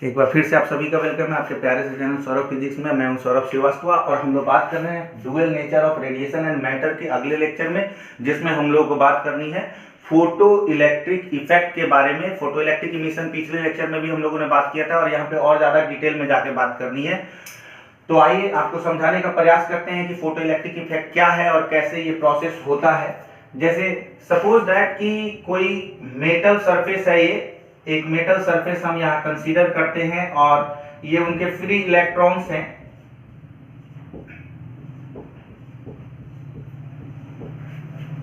एक बार फिर से आप सभी का वेलकम है आपके प्यारे से चैनल सौरभ फिजिक्स में। मैं हूं सौरभ श्रीवास्तव और हम लोग बात कर रहे हैं dual nature of radiation and matter के अगले लेक्चर में, जिसमें हम लोग को बात करनी है फोटो इलेक्ट्रिक इफेक्ट के बारे में। फोटो इलेक्ट्रिक इमिशन पिछले लेक्चर में भी हम लोगों ने बात किया था और यहाँ पे और ज्यादा डिटेल में जाके बात करनी है। तो आइए आपको समझाने का प्रयास करते हैं कि फोटो इलेक्ट्रिक इफेक्ट क्या है और कैसे ये प्रोसेस होता है। जैसे सपोज दैट कि कोई मेटल सरफेस है, ये एक मेटल सरफेस हम यहाँ कंसीडर करते हैं और ये उनके फ्री इलेक्ट्रॉन्स हैं।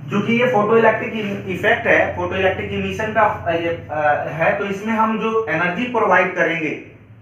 क्योंकि ये फोटो इलेक्ट्रिक इफेक्ट है, फोटो इलेक्ट्रिक इमिशन का है, तो इसमें हम जो एनर्जी प्रोवाइड करेंगे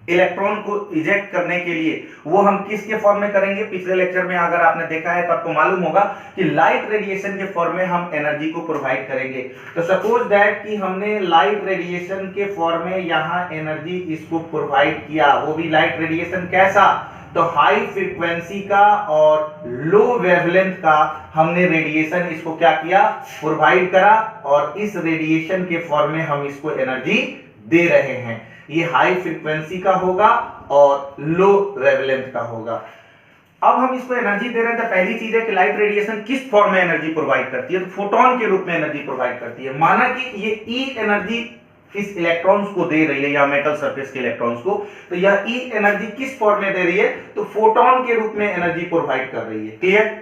इलेक्ट्रॉन को इजेक्ट करने के लिए, वो हम किसके फॉर्म में करेंगे। पिछले लेक्चर में अगर आपने देखा है तो आपको मालूम होगा कि लाइट रेडिएशन के फॉर्म में हम एनर्जी को प्रोवाइड करेंगे। तो सपोज दैट कि हमने लाइट रेडिएशन के फॉर्म में यहाँ एनर्जी इसको प्रोवाइड किया, वो भी लाइट रेडिएशन कैसा, तो हाई फ्रीक्वेंसी का और लो वेवलेंथ का हमने रेडिएशन इसको क्या किया, प्रोवाइड करा, और इस रेडिएशन के फॉर्म में हम इसको एनर्जी दे रहे हैं। ये हाई फ्रीक्वेंसी का होगा और लो वेवलेंथ का होगा। अब हम इसको एनर्जी दे रहे हैं तो पहली चीज है कि लाइट रेडिएशन किस फॉर्म में एनर्जी प्रोवाइड करती है, तो फोटोन के रूप में एनर्जी प्रोवाइड करती है। माना कि ये ई एनर्जी इस इलेक्ट्रॉन्स को दे रही है या मेटल सरफेस के इलेक्ट्रॉन्स को, तो यह ई एनर्जी किस फॉर्म में दे रही है, तो फोटोन के रूप में एनर्जी प्रोवाइड कर रही है। क्लियर।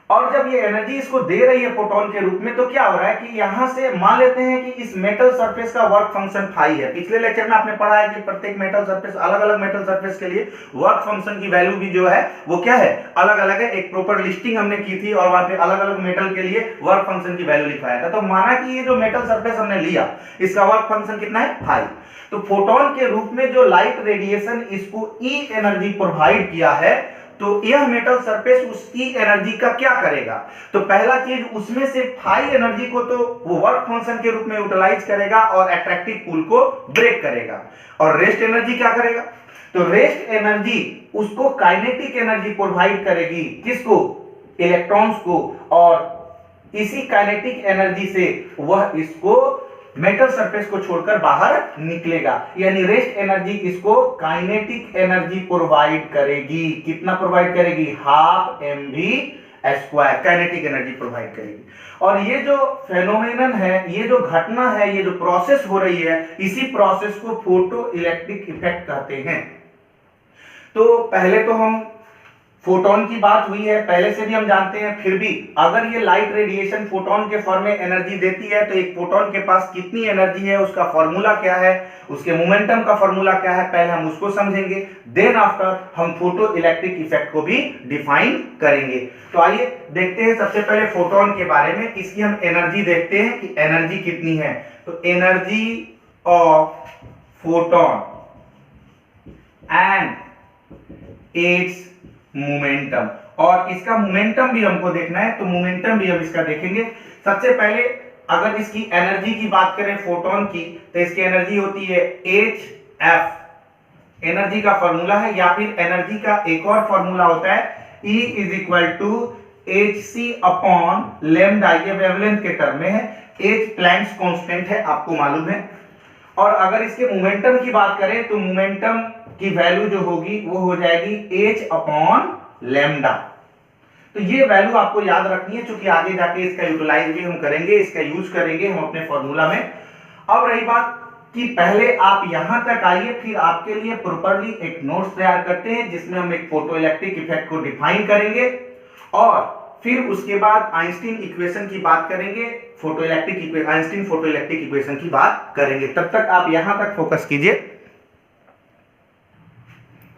और जब ये एनर्जी इसको दे रही है फोटोन के रूप में, तो क्या हो रहा है कि यहां से मान लेते हैं कि इस मेटल सरफेस का वर्क फंक्शन फाई है। पिछले लेक्चर में आपने पढ़ा है कि प्रत्येक मेटल सरफेस, अलग अलग मेटल सरफेस के लिए वर्क फंक्शन की वैल्यू भी जो है वो क्या है, अलग अलग है। एक प्रॉपर लिस्टिंग हमने की थी और वहां पे अलग अलग मेटल के लिए वर्क फंक्शन की वैल्यू लिखवाया था। तो माना कि ये जो मेटल सरफेस हमने लिया, इसका वर्क फंक्शन कितना है, फाई। तो फोटोन के रूप में जो लाइट रेडिएशन इसको ई एनर्जी प्रोवाइड किया है, तो यह मेटल सरफेस उस ई एनर्जी का क्या करेगा, तो पहला चीज उसमें से फाई एनर्जी को तो वो वर्क फंक्शन के रूप में यूटिलाइज करेगा और अट्रैक्टिव पुल को ब्रेक करेगा। और रेस्ट एनर्जी क्या करेगा, तो रेस्ट एनर्जी उसको काइनेटिक एनर्जी प्रोवाइड करेगी, किसको, इलेक्ट्रॉन्स को, और इसी काइनेटिक एनर्जी से वह इसको मेटल सरफेस को छोड़कर बाहर निकलेगा। यानी रेस्ट एनर्जी इसको काइनेटिक एनर्जी प्रोवाइड करेगी। कितना प्रोवाइड करेगी, half mv² kinetic energy provide करेगी। और ये जो फेनोमेनन है, ये जो घटना है, ये जो प्रोसेस हो रही है, इसी प्रोसेस को फोटो इलेक्ट्रिक इफेक्ट कहते हैं। तो पहले तो हम फोटोन की बात हुई है, पहले से भी हम जानते हैं, फिर भी अगर ये लाइट रेडिएशन फोटोन के फॉर्म में एनर्जी देती है, तो एक फोटोन के पास कितनी एनर्जी है, उसका फॉर्मूला क्या है, उसके मोमेंटम का फॉर्मूला क्या है, पहले हम उसको समझेंगे। देन आफ्टर हम फोटो इलेक्ट्रिक इफेक्ट को भी डिफाइन करेंगे। तो आइए देखते हैं सबसे पहले फोटोन के बारे में। इसकी हम एनर्जी देखते हैं कि एनर्जी कितनी है। तो energy of photon and it's momentum, और इसका मोमेंटम भी हमको देखना है, तो मोमेंटम भी हम इसका देखेंगे। सबसे पहले अगर इसकी एनर्जी की बात करें फोटोन की, तो इसकी एनर्जी होती है hf, एनर्जी का फॉर्मूला है, या फिर एनर्जी का एक और फॉर्मूला होता है E = hc अपॉन लैम्डा। ये वेवलेंथ के टर्म में है, h प्लैंक्स कांस्टेंट है, आपको मालूम है। और अगर इसके मोमेंटम की बात करें तो मोमेंटम की वैल्यू जो होगी वो हो जाएगी h अपॉन लैम्डा। तो ये वैल्यू आपको याद रखनी है, क्योंकि आगे जाके इसका यूटिलाइज भी हम करेंगे, इसका यूज करेंगे हम अपने फॉर्मूला में। अब रही बात कि पहले आप यहां तक आइए, फिर आपके लिए प्रॉपर्ली एक नोट्स तैयार करते हैं जिसमें हम एक फोटो इलेक्ट्रिक इफेक्ट को डिफाइन करेंगे और फिर उसके बाद आइंस्टीन इक्वेशन की बात करेंगे, आइंस्टीन फोटो इलेक्ट्रिक इक्वेशन की बात करेंगे। तब तक आप यहां तक फोकस कीजिए।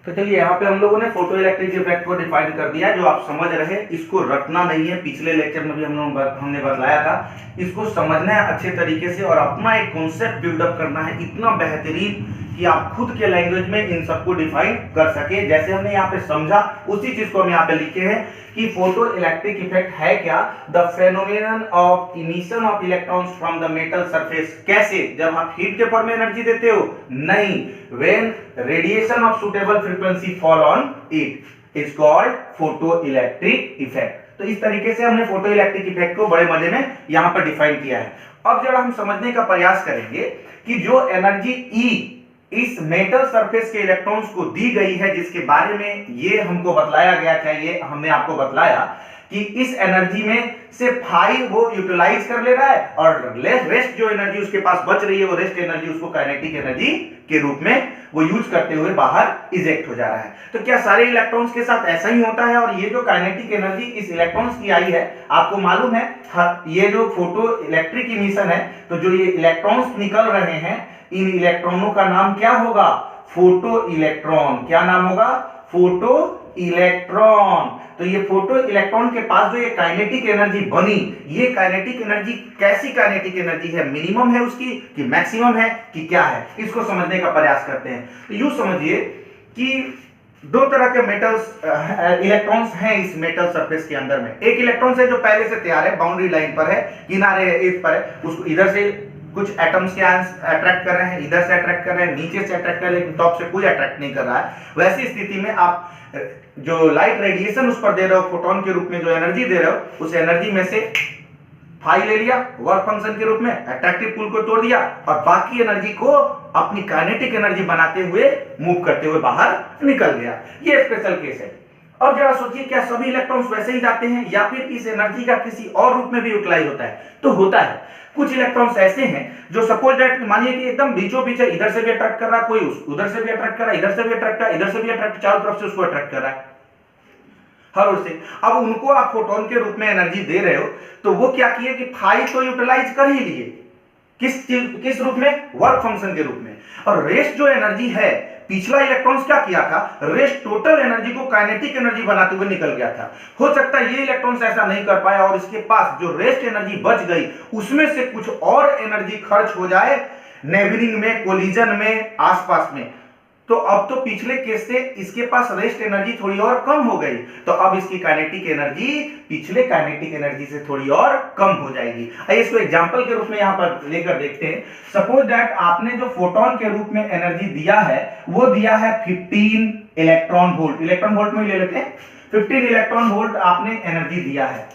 तो चलिए, यहाँ पे हम लोगों ने फोटो इलेक्ट्रिक इफेक्ट को डिफाइन कर दिया, जो आप समझ रहे हैं, इसको रटना नहीं है। पिछले लेक्चर में भी हमने बतलाया था, इसको समझना है अच्छे तरीके से और अपना एक कॉन्सेप्ट बिल्डअप करना है इतना बेहतरीन कि आप खुद के लैंग्वेज में इन सबको डिफाइन कर सके। जैसे हमने यहाँ पे समझा उसी चीज को हम यहाँ पे लिखे हैं कि फोटो इलेक्ट्रिक इफेक्ट है क्या, the phenomenon of emission of electrons from the metal surface. कैसे, जब आप हीट के फॉर्म में एनर्जी देते हो, नहीं, when radiation of suitable frequency fall on it is called photo electric effect. तो इस तरीके से हमने फोटो इलेक्ट्रिक इफेक्ट को बड़े मजे में यहाँ पर डिफाइन किया है। अब जब हम समझने का प्रयास करेंगे कि जो एनर्जी ई इस मेटल सरफेस के इलेक्ट्रॉन्स को दी गई है, जिसके बारे में ये हमको बतलाया गया, चाहिए हमने आपको बतलाया कि इस एनर्जी में से 5 वो यूटिलाइज कर ले रहा है और रेस्ट जो एनर्जी उसके पास बच रही है वो रेस्ट एनर्जी उसको काइनेटिक एनर्जी के रूप में वो यूज करते हुए बाहर इजेक्ट हो जा रहा है। तो क्या सारे इलेक्ट्रॉन्स के साथ ऐसा ही होता है? और ये जो काइनेटिक एनर्जी इस इलेक्ट्रॉन्स की आई है, आपको मालूम है ये जो फोटो इलेक्ट्रिक इमिशन है, तो जो ये इलेक्ट्रॉन्स निकल रहे हैं इन इलेक्ट्रॉनों का नाम क्या होगा? Photo electron. क्या नाम होगा? Photo electron. तो ये फोटो इलेक्ट्रॉन के पास जो ये काइनेटिक एनर्जी बनी, ये काइनेटिक एनर्जी कैसी काइनेटिक एनर्जी है? मिनिमम है उसकी कि मैक्सिमम है कि क्या है? इसको समझने का प्रयास करते हैं। तो यूं समझिए कि दो तरह के मेटल्स इलेक्ट्रॉन्स हैं इस मेटल सरफेस के अंदर में। एक इलेक्ट्रॉन है जो पहले से तैयार है, बाउंड्री लाइन पर है, किनारे इस पर है, उसको इधर से कुछ एटम्स के अट्रैक्ट कर रहे हैं, इधर से अट्रैक्ट कर रहे हैं, नीचे से अट्रैक्ट कर रहे हैं, लेकिन टॉप से कोई अट्रैक्ट नहीं कर रहा है। वैसी स्थिति में आप जो लाइट रेडिएशन उस पर दे रहे हो, फोटोन के रूप में जो एनर्जी दे रहे हो, उस एनर्जी में से फाई ले लिया वर्क फंक्शन के रूप में, अट्रैक्टिव पुल को तोड़ दिया और बाकी एनर्जी को अपनी काइनेटिक एनर्जी बनाते हुए मूव करते हुए बाहर निकल गया। ये स्पेशल केस है। अब जरा सोचिए, क्या सभी इलेक्ट्रॉन्स वैसे ही जाते हैं या फिर इस एनर्जी का किसी और रूप में भी यूटिलाइज होता है? तो होता है। कुछ इलेक्ट्रॉन्स ऐसे हैं जो सपोज दैट मानिए कि एकदम बीचों बीच है, इधर से भी अट्रैक्ट कर रहा है, कोई उधर से भी अट्रैक्ट कर रहा है, इधर से भी अट्रैक्ट कर रहा है, इधर से भी अट्रैक्ट, चारों तरफ से उसको अट्रैक्ट कर रहा है हर ओर से। अब उनको आप फोटोन के रूप में एनर्जी दे रहे हो, तो वो क्या किए कि 5 तो यूटिलाइज कर ही लिए, किस रूप में? वर्क फंक्शन के रूप में। और रेस्ट जो एनर्जी है, पिछला इलेक्ट्रॉन्स क्या किया था? रेस्ट टोटल एनर्जी को काइनेटिक एनर्जी बनाते हुए निकल गया था। हो सकता है ये इलेक्ट्रॉन्स ऐसा नहीं कर पाया और इसके पास जो रेस्ट एनर्जी बच गई उसमें से कुछ और एनर्जी खर्च हो जाए नेबरिंग में, कोलिजन में, आसपास में। तो अब तो पिछले केस से इसके पास रेस्ट एनर्जी थोड़ी और कम हो गई, तो अब इसकी काइनेटिक एनर्जी पिछले काइनेटिक एनर्जी से थोड़ी और कम हो जाएगी। आइए इसको एग्जांपल के रूप में यहां पर लेकर देखते हैं। सपोज दैट आपने जो फोटोन के रूप में एनर्जी दिया है वो दिया है 15 इलेक्ट्रॉन वोल्ट। इलेक्ट्रॉन वोल्ट में ले लेते हैं। 15 इलेक्ट्रॉन वोल्ट आपने एनर्जी दिया है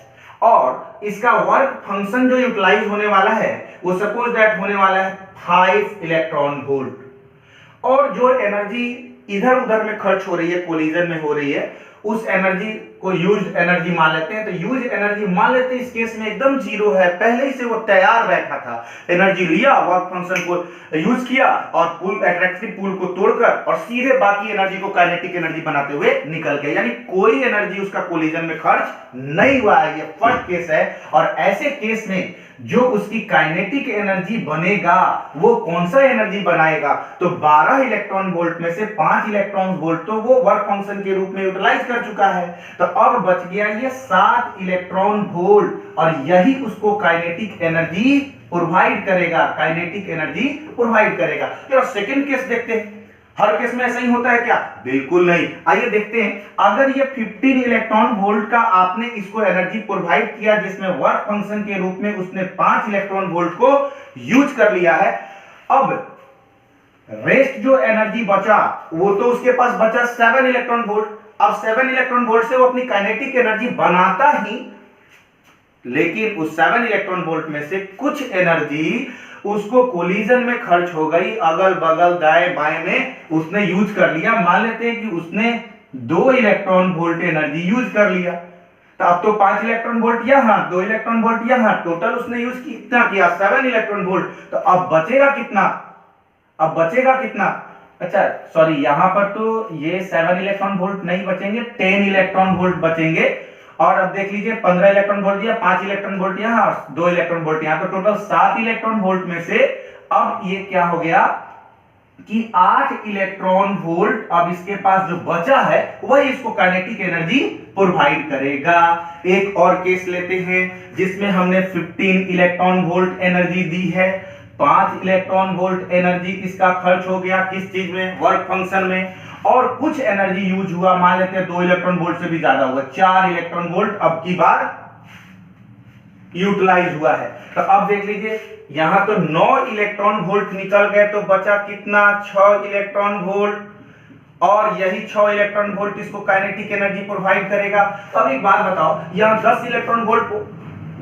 और इसका वर्क फंक्शन जो यूटिलाइज होने वाला है वो सपोज दैट होने वाला है 5 इलेक्ट्रॉन वोल्ट। और जो एनर्जी इधर उधर में खर्च हो रही है, कोलिजन में हो रही है, उस एनर्जी को यूज्ड एनर्जी मान लेते हैं। तो यूज एनर्जी मान लेते हैं, इस केस में एकदम जीरो है, पहले ही से वो तैयार बैठा था। एनर्जी लिया, वर्क फंक्शन को यूज किया और पुल, अट्रैक्टिव पुल को तोड़कर और सीधे बाकी एनर्जी को काइनेटिक एनर्जी बनाते हुए निकल गया। यानी कोई एनर्जी उसका कोलिजन में खर्च नहीं हुआ है। ये फर्स्ट केस है। और ऐसे केस में जो उसकी काइनेटिक एनर्जी बनेगा वो कौन सा एनर्जी बनाएगा? तो 12 इलेक्ट्रॉन वोल्ट में से 5 इलेक्ट्रॉन वोल्ट तो वो वर्क फंक्शन के रूप में यूटिलाइज कर चुका है। तो अब बच गया ये 7 इलेक्ट्रॉन वोल्ट और यही उसको काइनेटिक एनर्जी प्रोवाइड करेगा, काइनेटिक एनर्जी प्रोवाइड करेगा। तो सेकंड केस देखते हैं। हर केस में ऐसा ही होता है क्या? बिल्कुल नहीं। आइए देखते हैं, अगर ये 15 इलेक्ट्रॉन वोल्ट का आपने इसको एनर्जी प्रोवाइड किया जिसमें वर्क फंक्शन के रूप में उसने 5 इलेक्ट्रॉन वोल्ट को यूज कर लिया है, अब रेस्ट जो एनर्जी बचा वो तो उसके पास बचा 7 इलेक्ट्रॉन वोल्ट। अब 7 इलेक्ट्रॉन वोल्ट से वो अपनी काइनेटिक एनर्जी बनाता ही, लेकिन उस 7 इलेक्ट्रॉन वोल्ट में से कुछ एनर्जी उसको कोलिजन में खर्च हो गई, अगल बगल दाएं बाएं में उसने यूज कर लिया। मान लेते हैं कि उसने 2 इलेक्ट्रॉन वोल्ट एनर्जी यूज कर लिया, तो अब तो 5 इलेक्ट्रॉन वोल्ट यहां, 2 इलेक्ट्रॉन वोल्ट यहां, टोटल उसने यूज कितना किया? 7 इलेक्ट्रॉन वोल्ट। तो अब बचेगा कितना? अब बचेगा कितना? अच्छा सॉरी, यहां पर तो ये 7 इलेक्ट्रॉन वोल्ट नहीं बचेंगे, 10 इलेक्ट्रॉन वोल्ट बचेंगे। और अब देख लीजिए 15 इलेक्ट्रॉन वोल्ट दिया, 5 इलेक्ट्रॉन वोल्ट यहां और 2 इलेक्ट्रॉन वोल्ट यहां, तो टोटल 7 इलेक्ट्रॉन वोल्ट में से अब ये क्या हो गया कि 8 इलेक्ट्रॉन वोल्ट अब इसके पास जो बचा है वही इसको काइनेटिक एनर्जी प्रोवाइड करेगा। एक और केस लेते हैं जिसमें हमने 15 इलेक्ट्रॉन वोल्ट एनर्जी दी है, 5 इलेक्ट्रॉन वोल्ट एनर्जी इसका खर्च हो गया किस चीज में? वर्क फंक्शन में। और कुछ एनर्जी यूज हुआ, मान लेते हैं 2 इलेक्ट्रॉन वोल्ट से भी ज्यादा हुआ, 4 इलेक्ट्रॉन वोल्ट अब की बार यूटिलाइज हुआ है। तो अब देख लीजिए यहां तो 9 इलेक्ट्रॉन वोल्ट निकल गए, तो बचा कितना? 6 इलेक्ट्रॉन वोल्ट। और यही 6 इलेक्ट्रॉन वोल्ट इसको काइनेटिक एनर्जी प्रोवाइड करेगा। अब एक बात बताओ, यहां 10 इलेक्ट्रॉन वोल्ट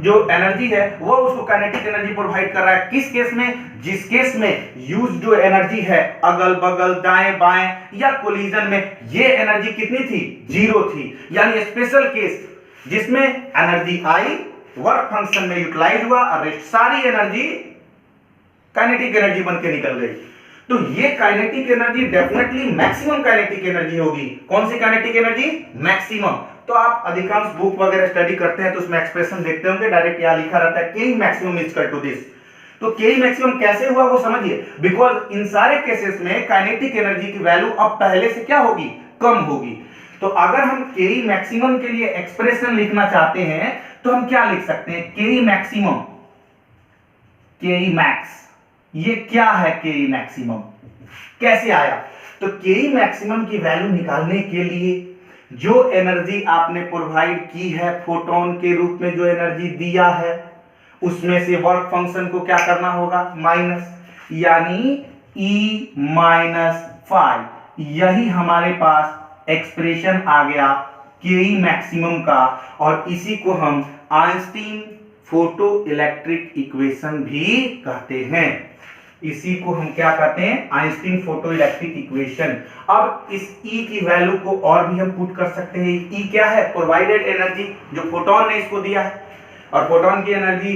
जो एनर्जी है वो उसको काइनेटिक एनर्जी प्रोवाइड कर रहा है। किस केस में? जिस केस में यूज जो एनर्जी है अगल बगल दाएं बाएं या कोलिजन में, ये एनर्जी कितनी थी? 0 थी। यानी स्पेशल केस जिसमें एनर्जी आई, वर्क फंक्शन में यूटिलाइज हुआ और सारी एनर्जी काइनेटिक एनर्जी बन के निकल गई। तो ये kinetic energy definitely maximum kinetic energy होगी। कौन सी काइनेटिक एनर्जी? मैक्सिमम। तो आप अधिकांश बुक वगैरह स्टडी करते हैं तो उसमें एक्सप्रेशन देखते होंगे, डायरेक्ट यहां लिखा रहता है K maximum is equal to this. तो के मैक्सिमम कैसे हुआ वो समझिए। बिकॉज इन सारे केसेस में काइनेटिक एनर्जी की वैल्यू अब पहले से क्या होगी? कम होगी। तो अगर हम के मैक्सिमम के लिए एक्सप्रेशन लिखना चाहते हैं तो हम क्या लिख सकते हैं? के मैक्सिमम, के मैक्स, ये क्या है के मैक्सिमम? कैसे आया? तो के मैक्सिमम की वैल्यू निकालने के लिए जो एनर्जी आपने प्रोवाइड की है, फोटोन के रूप में जो एनर्जी दिया है, उसमें से वर्क फंक्शन को क्या करना होगा? माइनस, यानी E माइनस 5। यही हमारे पास एक्सप्रेशन आ गया के मैक्सिमम का, और इसी को हम आइंस्टीन फोटो इलेक्ट्रिक इक्वेशन भी कहते हैं। इसी को हम क्या कहते हैं? Einstein photo electric equation. अब इस E की वैल्यू को और भी हम पुट कर सकते हैं। E क्या है? प्रोवाइडेड एनर्जी, जो फोटोन ने इसको दिया है, और फोटोन की एनर्जी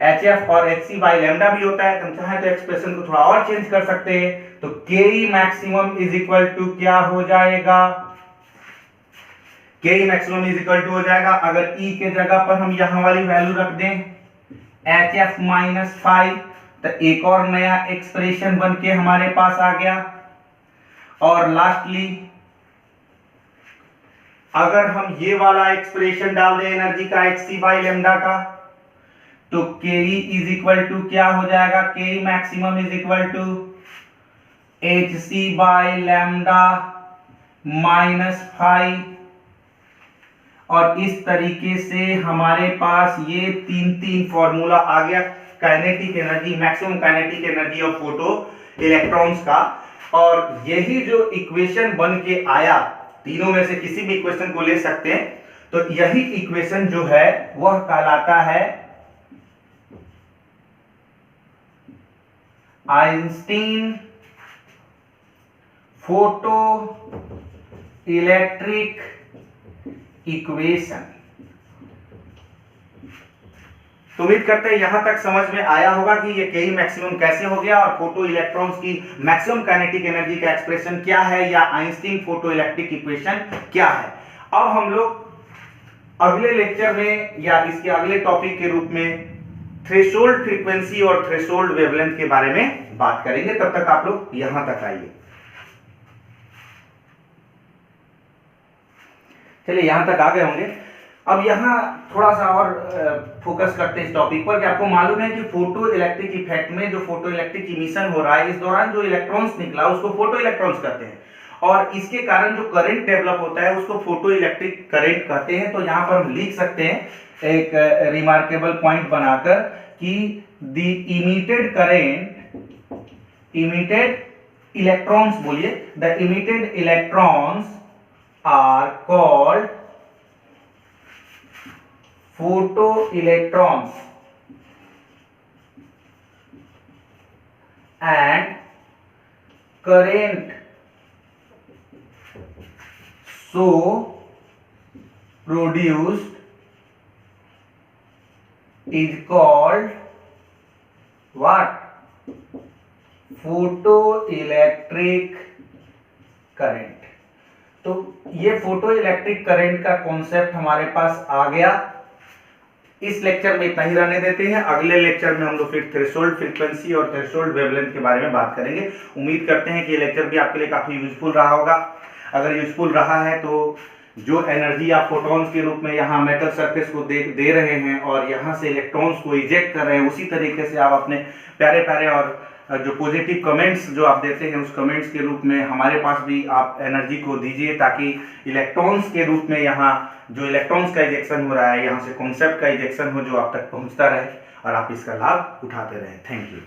HF और hc बाई लैम्डा भी होता है। तो हम चाहे तो एक्सप्रेशन को थोड़ा और चेंज कर सकते हैं। तो K maximum is equal to क्या हो जाएगा? K maximum is equal to हो जाएगा, अगर E के जगह पर हम यहां वाली वैल्यू रख दें HF माइनस 5, तो एक और नया एक्सप्रेशन बन के हमारे पास आ गया। और लास्टली अगर हम ये वाला एक्सप्रेशन डाल दें एनर्जी का hc बाई लैम्डा का, तो के इज इक्वल टू क्या हो जाएगा? K maximum is equal to hc by lambda minus 5। और इस तरीके से हमारे पास ये तीन फॉर्मूला आ गया kinetic energy, maximum kinetic energy of photo electrons का। और यही जो इक्वेशन बन के आया, तीनों में से किसी भी इक्वेशन को ले सकते हैं, तो यही इक्वेशन जो है वह कहलाता है आइंस्टीन फोटो इलेक्ट्रिक इक्वेशन। तो उम्मीद करते हैं यहां तक समझ में आया होगा कि ये के मैक्सिमम कैसे हो गया और फोटो इलेक्ट्रॉन्स की मैक्सिमम काइनेटिक एनर्जी का एक्सप्रेशन क्या है, या आइंस्टीन फोटो इलेक्ट्रिक इक्वेशन क्या है। अब हम लोग अगले लेक्चर में या इसके अगले टॉपिक के रूप में थ्रेशोल्ड फ्रीक्वेंसी और थ्रेशोल्ड वेवलेंथ के बारे में बात करेंगे। तब तक आप लोग यहां तक आइए। चलिए यहां तक आ गए होंगे। अब यहाँ थोड़ा सा और फोकस करते हैं इस टॉपिक पर कि आपको मालूम है कि फोटो इलेक्ट्रिक इफेक्ट में जो फोटो इलेक्ट्रिक इमिशन हो रहा है, इस दौरान जो इलेक्ट्रॉन्स निकला उसको फोटो इलेक्ट्रॉन्स कहते हैं, और इसके कारण जो करंट डेवलप होता है उसको फोटो इलेक्ट्रिक करंट कहते हैं। तो यहाँ पर हम लिख सकते हैं एक रिमार्केबल पॉइंट बनाकर कि the emitted current, emitted electrons बोलिए, the emitted electrons are called photoelectrons and current so produced is called what? Photoelectric current। तो ये फोटो इलेक्ट्रिक करंट का कॉन्सेप्ट हमारे पास आ गया। इस लेक्चर में इतना ही रहने देते हैं। अगले लेक्चर में हम लोग फिर थ्रेशोल्ड फ्रीक्वेंसी और थ्रेशोल्ड वेवलेंथ के बारे में बात करेंगे। उम्मीद करते हैं कि ये लेक्चर भी आपके लिए काफी यूजफुल रहा होगा। अगर यूजफुल रहा है तो जो एनर्जी आप फोटॉन्स के रूप में यहाँ मेटल सरफेस को दे रहे हैं और यहाँ से इलेक्ट्रॉन्स को इजेक्ट कर रहे हैं, उसी तरीके से आप अपने प्यारे प्यारे और जो पॉजिटिव कमेंट्स जो आप देते हैं उस कमेंट्स के रूप में हमारे पास भी आप एनर्जी को दीजिए, ताकि इलेक्ट्रॉन्स के रूप में यहाँ जो इलेक्ट्रॉन्स का इजेक्शन हो रहा है, यहाँ से कॉन्सेप्ट का इजेक्शन हो जो आप तक पहुँचता रहे और आप इसका लाभ उठाते रहे। Thank you.